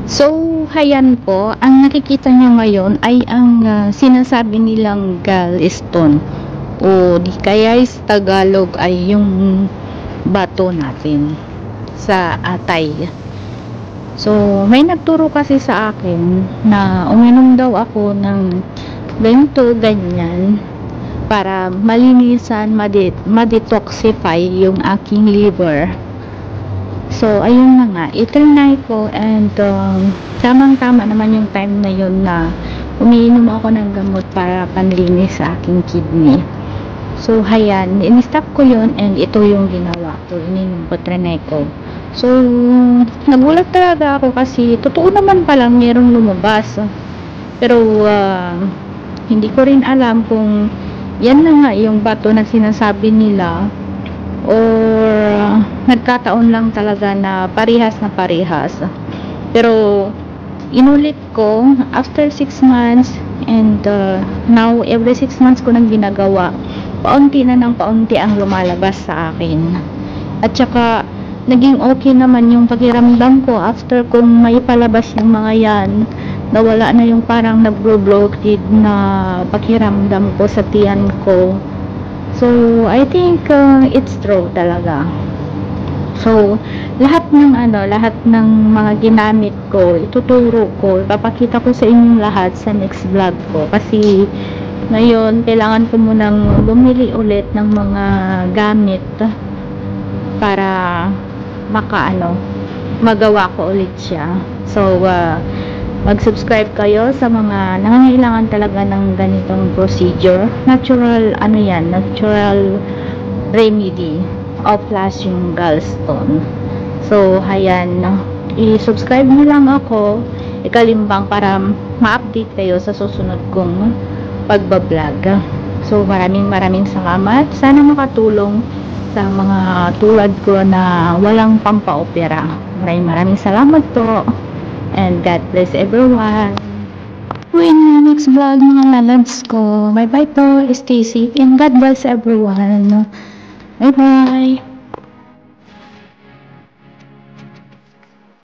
So, hayan po, ang nakikita nyo ngayon ay ang sinasabi nilang gallstone o di kaya sa Tagalog ay yung bato natin sa atay. So, may nagturo kasi sa akin na uminom daw ako ng ganito, ganyan para malinisan, ma-detoxify yung aking liver. So, ayun na nga, itrinay ko and tamang-tama naman yung time na yun na umiinom ako ng gamot para panlinis sa aking kidney. So, hayan, in-stop ko yun and ito yung ginawa ko, ininom ko, trinay ko. So, nagulat talaga ako kasi totoo naman palang mayroong lumabas. Pero, hindi ko rin alam kung yan na nga yung bato na sinasabi nila or nagkataon lang talaga na parehas. Pero inulit ko after 6 months and now every 6 months ko nang ginagawa, paunti na ng paunti ang lumalabas sa akin. At saka naging okay naman yung pakiramdam ko after kung may palabas yung mga yan, nawala na yung parang nagbo-bloated na pakiramdam ko sa tiyan ko. So, I think it's true talaga. So, lahat ng mga ginamit ko, ituturo ko, ipapakita ko sa inyong lahat sa next vlog ko. Kasi, ngayon, kailangan ko munang bumili ulit ng mga gamit para magawa ko ulit siya. So, mag-subscribe kayo sa mga nangangailangan talaga ng ganitong procedure. Natural remedy of flushing gallstone. So, hayan, i-subscribe nyo lang ako, ikalimbang para ma-update kayo sa susunod kong pagbablog. So, maraming salamat. Sana makatulong sa mga tulad ko na walang pampaopera. Maraming salamat po. And God bless everyone. In the next vlog mga lalabs ko. Bye bye po. Stay safe and God bless everyone. Bye bye.